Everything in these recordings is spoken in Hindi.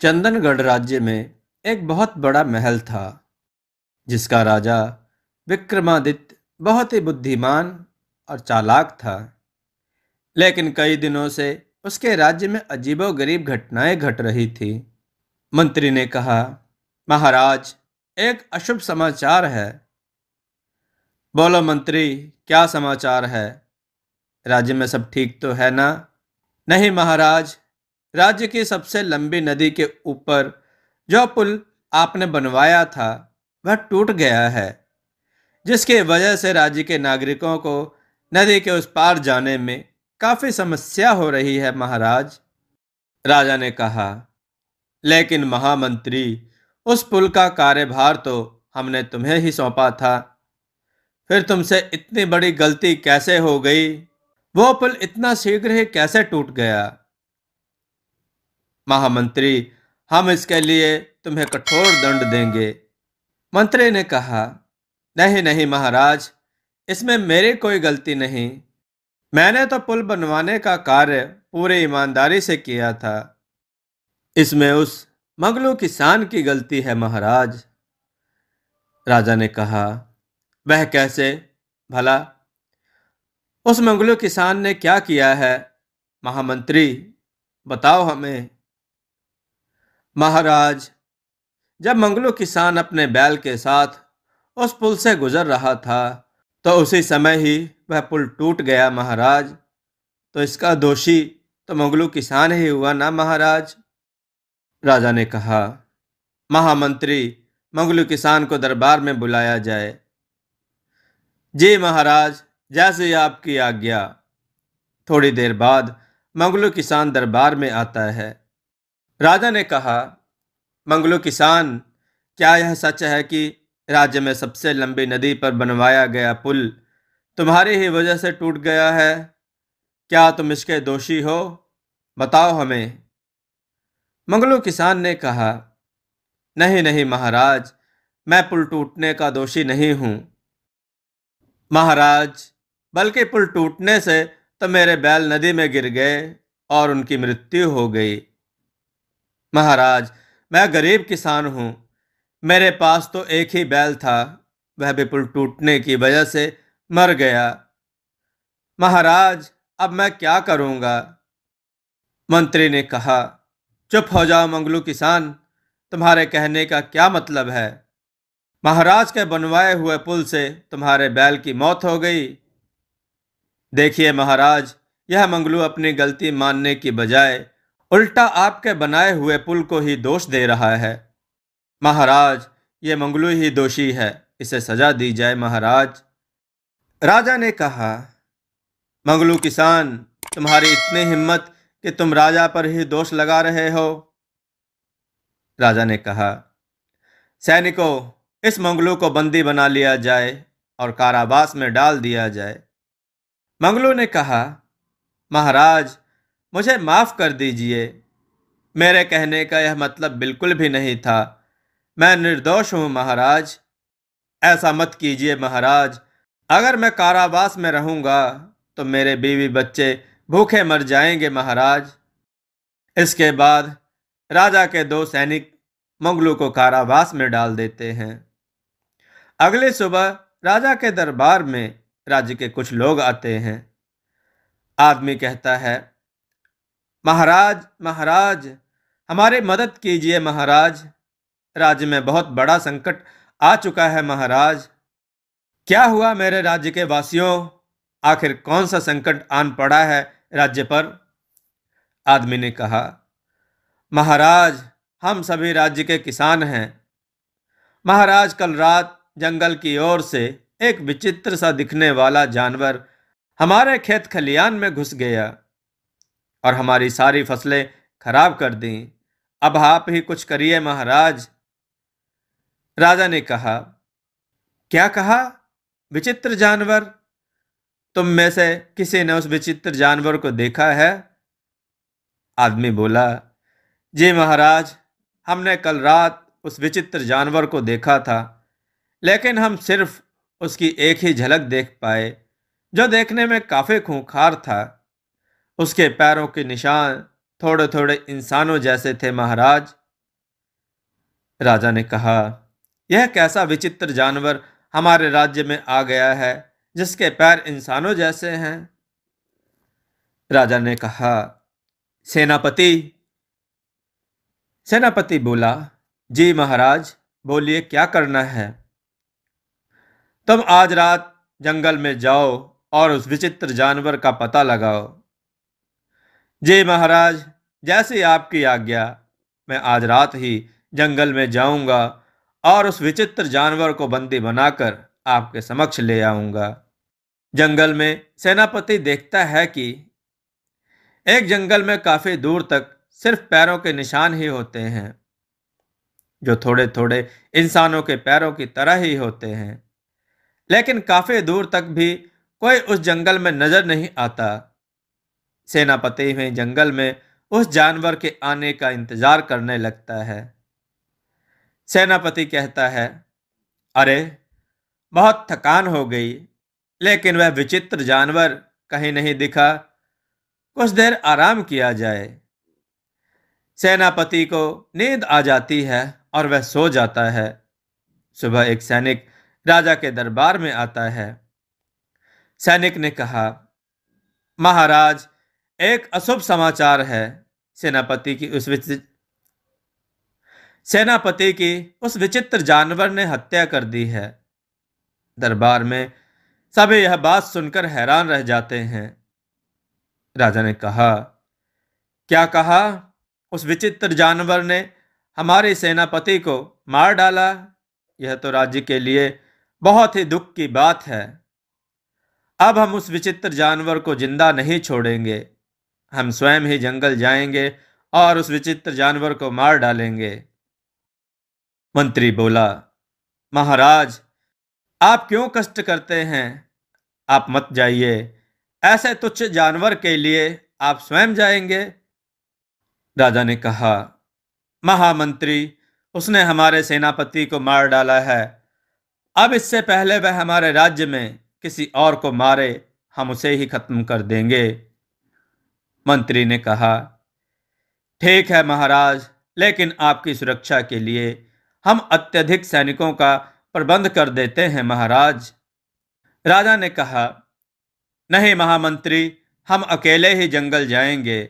चंदनगढ़ राज्य में एक बहुत बड़ा महल था जिसका राजा विक्रमादित्य बहुत ही बुद्धिमान और चालाक था। लेकिन कई दिनों से उसके राज्य में अजीबोगरीब घटनाएं घट रही थी। मंत्री ने कहा, महाराज, एक अशुभ समाचार है। बोलो मंत्री, क्या समाचार है? राज्य में सब ठीक तो है ना? नहीं महाराज, राज्य की सबसे लंबी नदी के ऊपर जो पुल आपने बनवाया था वह टूट गया है, जिसकी वजह से राज्य के नागरिकों को नदी के उस पार जाने में काफी समस्या हो रही है महाराज। राजा ने कहा, लेकिन महामंत्री, उस पुल का कार्यभार तो हमने तुम्हें ही सौंपा था। फिर तुमसे इतनी बड़ी गलती कैसे हो गई? वो पुल इतना शीघ्र ही कैसे टूट गया? महामंत्री, हम इसके लिए तुम्हें कठोर दंड देंगे। मंत्री ने कहा, नहीं नहीं महाराज, इसमें मेरी कोई गलती नहीं। मैंने तो पुल बनवाने का कार्य पूरी ईमानदारी से किया था। इसमें उस मंगलू किसान की गलती है महाराज। राजा ने कहा, वह कैसे भला? उस मंगलू किसान ने क्या किया है? महामंत्री, बताओ हमें। महाराज, जब मंगलू किसान अपने बैल के साथ उस पुल से गुजर रहा था तो उसी समय ही वह पुल टूट गया महाराज। तो इसका दोषी तो मंगलू किसान ही हुआ ना महाराज। राजा ने कहा, महामंत्री, मंगलू किसान को दरबार में बुलाया जाए। जी महाराज, जैसे आपकी आज्ञा। थोड़ी देर बाद मंगलू किसान दरबार में आता है। राजा ने कहा, मंगलू किसान, क्या यह सच है कि राज्य में सबसे लंबी नदी पर बनवाया गया पुल तुम्हारी ही वजह से टूट गया है? क्या तुम इसके दोषी हो? बताओ हमें। मंगलू किसान ने कहा, नहीं नहीं महाराज, मैं पुल टूटने का दोषी नहीं हूं। महाराज, बल्कि पुल टूटने से तो मेरे बैल नदी में गिर गए और उनकी मृत्यु हो गई। महाराज, मैं गरीब किसान हूं। मेरे पास तो एक ही बैल था, वह भी पुल टूटने की वजह से मर गया। महाराज, अब मैं क्या करूंगा? मंत्री ने कहा, चुप हो जाओ मंगलू किसान, तुम्हारे कहने का क्या मतलब है? महाराज के बनवाए हुए पुल से तुम्हारे बैल की मौत हो गई। देखिए महाराज, यह मंगलू अपनी गलती मानने की बजाय उल्टा आपके बनाए हुए पुल को ही दोष दे रहा है। महाराज, ये मंगलू ही दोषी है, इसे सजा दी जाए महाराज। राजा ने कहा, मंगलू किसान, तुम्हारी इतनी हिम्मत कि तुम राजा पर ही दोष लगा रहे हो? राजा ने कहा, सैनिकों, इस मंगलू को बंदी बना लिया जाए और कारावास में डाल दिया जाए। मंगलू ने कहा, महाराज, मुझे माफ कर दीजिए। मेरे कहने का यह मतलब बिल्कुल भी नहीं था। मैं निर्दोष हूं महाराज। ऐसा मत कीजिए महाराज। अगर मैं कारावास में रहूंगा तो मेरे बीवी बच्चे भूखे मर जाएंगे महाराज। इसके बाद राजा के दो सैनिक मंगलू को कारावास में डाल देते हैं। अगली सुबह राजा के दरबार में राज्य के कुछ लोग आते हैं। आदमी कहता है, महाराज, महाराज, हमारी मदद कीजिए महाराज। राज्य में बहुत बड़ा संकट आ चुका है महाराज। क्या हुआ मेरे राज्य के वासियों? आखिर कौन सा संकट आन पड़ा है राज्य पर? आदमी ने कहा, महाराज, हम सभी राज्य के किसान हैं। महाराज, कल रात जंगल की ओर से एक विचित्र सा दिखने वाला जानवर हमारे खेत खलियान में घुस गया और हमारी सारी फसलें खराब कर दी। अब आप ही कुछ करिए महाराज। राजा ने कहा, क्या कहा? विचित्र जानवर? तुम में से किसी ने उस विचित्र जानवर को देखा है? आदमी बोला, जी महाराज, हमने कल रात उस विचित्र जानवर को देखा था, लेकिन हम सिर्फ उसकी एक ही झलक देख पाए, जो देखने में काफी खूंखार था। उसके पैरों के निशान थोड़े थोड़े इंसानों जैसे थे महाराज। राजा ने कहा, यह कैसा विचित्र जानवर हमारे राज्य में आ गया है जिसके पैर इंसानों जैसे हैं। राजा ने कहा, सेनापति। सेनापति बोला, जी महाराज, बोलिए क्या करना है। तुम आज रात जंगल में जाओ और उस विचित्र जानवर का पता लगाओ। जी महाराज, जैसी आपकी आज्ञा। मैं आज रात ही जंगल में जाऊंगा और उस विचित्र जानवर को बंदी बनाकर आपके समक्ष ले आऊंगा। जंगल में सेनापति देखता है कि एक जंगल में काफी दूर तक सिर्फ पैरों के निशान ही होते हैं, जो थोड़े थोड़े इंसानों के पैरों की तरह ही होते हैं, लेकिन काफी दूर तक भी कोई उस जंगल में नजर नहीं आता। सेनापति में जंगल में उस जानवर के आने का इंतजार करने लगता है। सेनापति कहता है, अरे बहुत थकान हो गई, लेकिन वह विचित्र जानवर कहीं नहीं दिखा। कुछ देर आराम किया जाए। सेनापति को नींद आ जाती है और वह सो जाता है। सुबह एक सैनिक राजा के दरबार में आता है। सैनिक ने कहा, महाराज, एक अशुभ समाचार है। सेनापति की उस विचित्र जानवर ने हत्या कर दी है। दरबार में सभी यह बात सुनकर हैरान रह जाते हैं। राजा ने कहा, क्या कहा? उस विचित्र जानवर ने हमारे सेनापति को मार डाला? यह तो राज्य के लिए बहुत ही दुख की बात है। अब हम उस विचित्र जानवर को जिंदा नहीं छोड़ेंगे। हम स्वयं ही जंगल जाएंगे और उस विचित्र जानवर को मार डालेंगे। मंत्री बोला, महाराज, आप क्यों कष्ट करते हैं? आप मत जाइए। ऐसे तुच्छ जानवर के लिए आप स्वयं जाएंगे? राजा ने कहा, महामंत्री, उसने हमारे सेनापति को मार डाला है। अब इससे पहले वह हमारे राज्य में किसी और को मारे, हम उसे ही खत्म कर देंगे। मंत्री ने कहा, ठीक है महाराज, लेकिन आपकी सुरक्षा के लिए हम अत्यधिक सैनिकों का प्रबंध कर देते हैं महाराज। राजा ने कहा, नहीं महामंत्री, हम अकेले ही जंगल जाएंगे।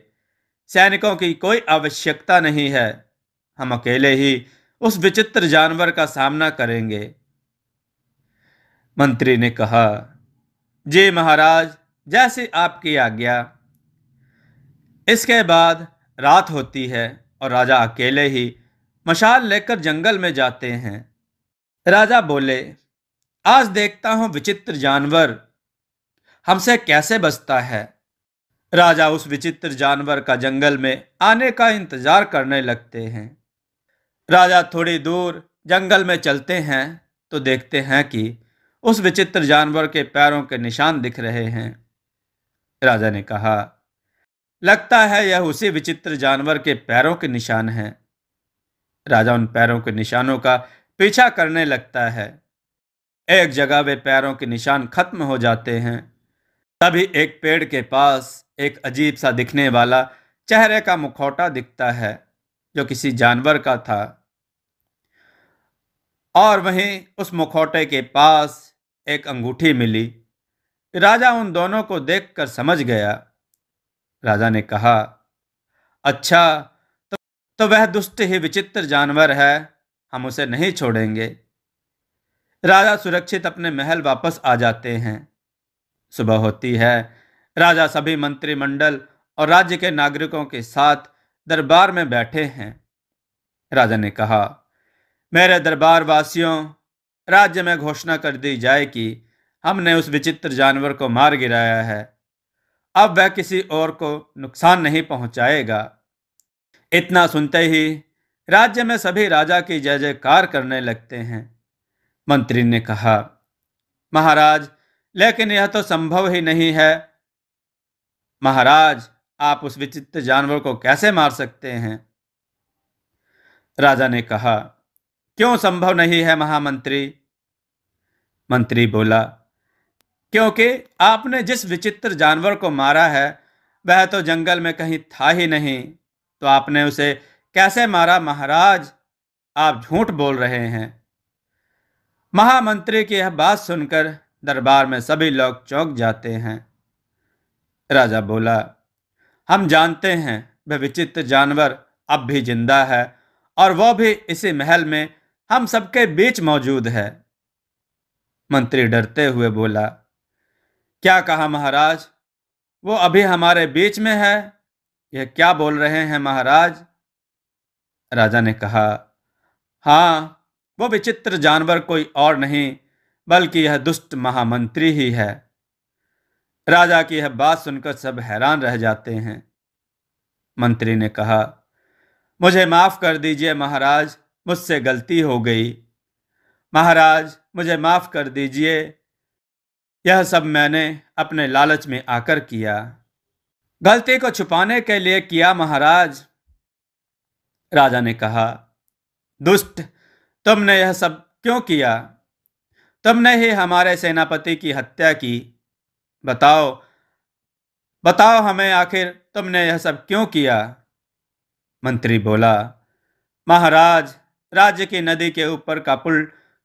सैनिकों की कोई आवश्यकता नहीं है। हम अकेले ही उस विचित्र जानवर का सामना करेंगे। मंत्री ने कहा, जी महाराज, जैसी आपकी आज्ञा। इसके बाद रात होती है और राजा अकेले ही मशाल लेकर जंगल में जाते हैं। राजा बोले, आज देखता हूं विचित्र जानवर हमसे कैसे बचता है। राजा उस विचित्र जानवर का जंगल में आने का इंतजार करने लगते हैं। राजा थोड़ी दूर जंगल में चलते हैं तो देखते हैं कि उस विचित्र जानवर के पैरों के निशान दिख रहे हैं। राजा ने कहा, लगता है यह उसी विचित्र जानवर के पैरों के निशान हैं। राजा उन पैरों के निशानों का पीछा करने लगता है। एक जगह वे पैरों के निशान खत्म हो जाते हैं। तभी एक पेड़ के पास एक अजीब सा दिखने वाला चेहरे का मुखौटा दिखता है, जो किसी जानवर का था। और वहीं उस मुखौटे के पास एक अंगूठी मिली। राजा उन दोनों को देखकर समझ गया। राजा ने कहा, अच्छा, तो वह दुष्ट ही विचित्र जानवर है, हम उसे नहीं छोड़ेंगे। राजा सुरक्षित अपने महल वापस आ जाते हैं। सुबह होती है। राजा सभी मंत्रिमंडल और राज्य के नागरिकों के साथ दरबार में बैठे हैं। राजा ने कहा, मेरे दरबार वासियों, राज्य में घोषणा कर दी जाए कि हमने उस विचित्र जानवर को मार गिराया है। अब वह किसी और को नुकसान नहीं पहुंचाएगा। इतना सुनते ही राज्य में सभी राजा की जय जयकार करने लगते हैं। मंत्री ने कहा, महाराज, लेकिन यह तो संभव ही नहीं है। महाराज, आप उस विचित्र जानवर को कैसे मार सकते हैं? राजा ने कहा, क्यों संभव नहीं है महामंत्री? मंत्री बोला, क्योंकि आपने जिस विचित्र जानवर को मारा है वह तो जंगल में कहीं था ही नहीं, तो आपने उसे कैसे मारा महाराज? आप झूठ बोल रहे हैं। महामंत्री की यह बात सुनकर दरबार में सभी लोग चौंक जाते हैं। राजा बोला, हम जानते हैं वह विचित्र जानवर अब भी जिंदा है और वह भी इसी महल में हम सबके बीच मौजूद है। मंत्री डरते हुए बोला, क्या कहा महाराज? वो अभी हमारे बीच में है? यह क्या बोल रहे हैं महाराज? राजा ने कहा, हाँ, वो विचित्र जानवर कोई और नहीं बल्कि यह दुष्ट महामंत्री ही है। राजा की यह बात सुनकर सब हैरान रह जाते हैं। मंत्री ने कहा, मुझे माफ कर दीजिए महाराज, मुझसे गलती हो गई। महाराज, मुझे माफ कर दीजिए, यह सब मैंने अपने लालच में आकर किया। गलती को छुपाने के लिए किया महाराज। राजा ने कहा, दुष्ट, तुमने यह सब क्यों किया? तुमने ही हमारे सेनापति की हत्या की। बताओ, बताओ हमें, आखिर तुमने यह सब क्यों किया? मंत्री बोला, महाराज, राज्य की नदी के ऊपर का पुल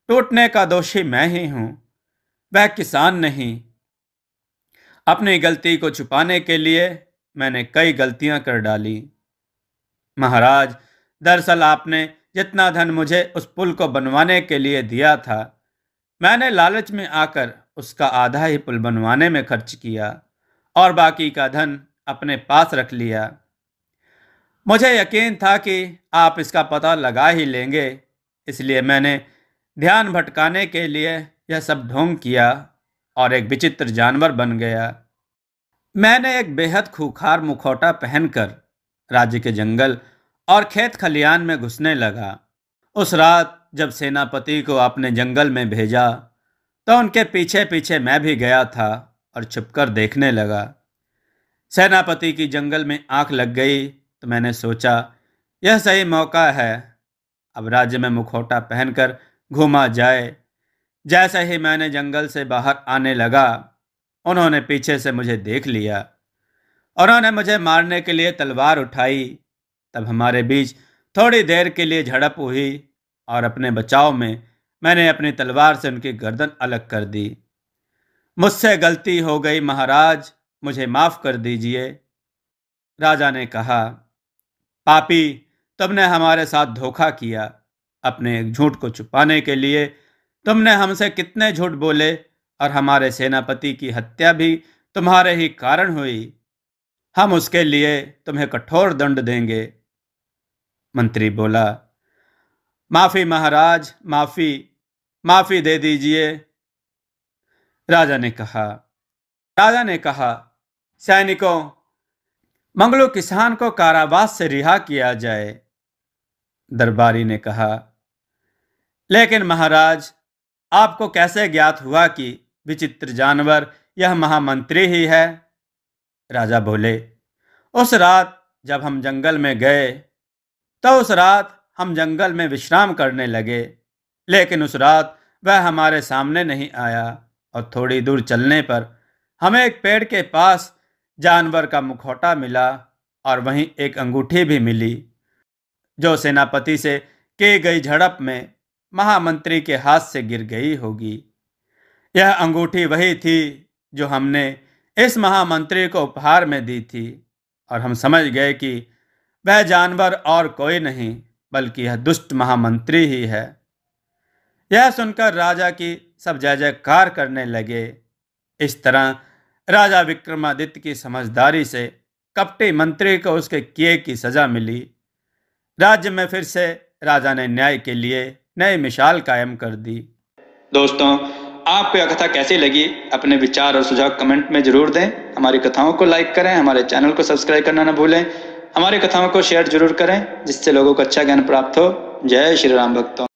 टूटने का दोषी मैं ही हूं, वह किसान नहीं। अपनी गलती को छुपाने के लिए मैंने कई गलतियां कर डाली। महाराज, दरअसल आपने जितना धन मुझे उस पुल को बनवाने के लिए दिया था, मैंने लालच में आकर उसका आधा ही पुल बनवाने में खर्च किया और बाकी का धन अपने पास रख लिया। मुझे यकीन था कि आप इसका पता लगा ही लेंगे, इसलिए मैंने ध्यान भटकाने के लिए यह सब ढोंग किया और एक विचित्र जानवर बन गया। मैंने एक बेहद खूंखार मुखौटा पहनकर राज्य के जंगल और खेत खलियान में घुसने लगा। उस रात जब सेनापति को आपने जंगल में भेजा तो उनके पीछे पीछे मैं भी गया था और छुपकर देखने लगा। सेनापति की जंगल में आंख लग गई तो मैंने सोचा यह सही मौका है, अब राज्य में मुखौटा पहनकर घूमा जाए। जैसे ही मैंने जंगल से बाहर आने लगा, उन्होंने पीछे से मुझे देख लिया। उन्होंने मुझे मारने के लिए तलवार उठाई। तब हमारे बीच थोड़ी देर के लिए झड़प हुई और अपने बचाव में मैंने अपनी तलवार से उनकी गर्दन अलग कर दी। मुझसे गलती हो गई महाराज, मुझे माफ कर दीजिए। राजा ने कहा, पापी, तुमने हमारे साथ धोखा किया। अपने एक झूठ को छुपाने के लिए तुमने हमसे कितने झूठ बोले और हमारे सेनापति की हत्या भी तुम्हारे ही कारण हुई। हम उसके लिए तुम्हें कठोर दंड देंगे। मंत्री बोला, माफी महाराज, माफी, माफी दे दीजिए। राजा ने कहा, सैनिकों, मंगलू किसान को कारावास से रिहा किया जाए। दरबारी ने कहा, लेकिन महाराज, आपको कैसे ज्ञात हुआ कि विचित्र जानवर यह महामंत्री ही है? राजा बोले, उस रात जब हम जंगल में गए तो उस रात हम जंगल में विश्राम करने लगे, लेकिन उस रात वह हमारे सामने नहीं आया और थोड़ी दूर चलने पर हमें एक पेड़ के पास जानवर का मुखौटा मिला और वहीं एक अंगूठी भी मिली, जो सेनापति से की गई झड़प में महामंत्री के हाथ से गिर गई होगी। यह अंगूठी वही थी जो हमने इस महामंत्री को उपहार में दी थी और हम समझ गए कि वह जानवर और कोई नहीं बल्कि यह दुष्ट महामंत्री ही है। यह सुनकर राजा की सब जय जयकार करने लगे। इस तरह राजा विक्रमादित्य की समझदारी से कपटी मंत्री को उसके किए की सजा मिली। राज्य में फिर से राजा ने न्याय के लिए नई मिसाल कायम कर दी। दोस्तों, आपको यह कथा कैसी लगी? अपने विचार और सुझाव कमेंट में जरूर दें। हमारी कथाओं को लाइक करें, हमारे चैनल को सब्सक्राइब करना न भूलें। हमारी कथाओं को शेयर जरूर करें जिससे लोगों को अच्छा ज्ञान प्राप्त हो। जय श्री राम भक्तों।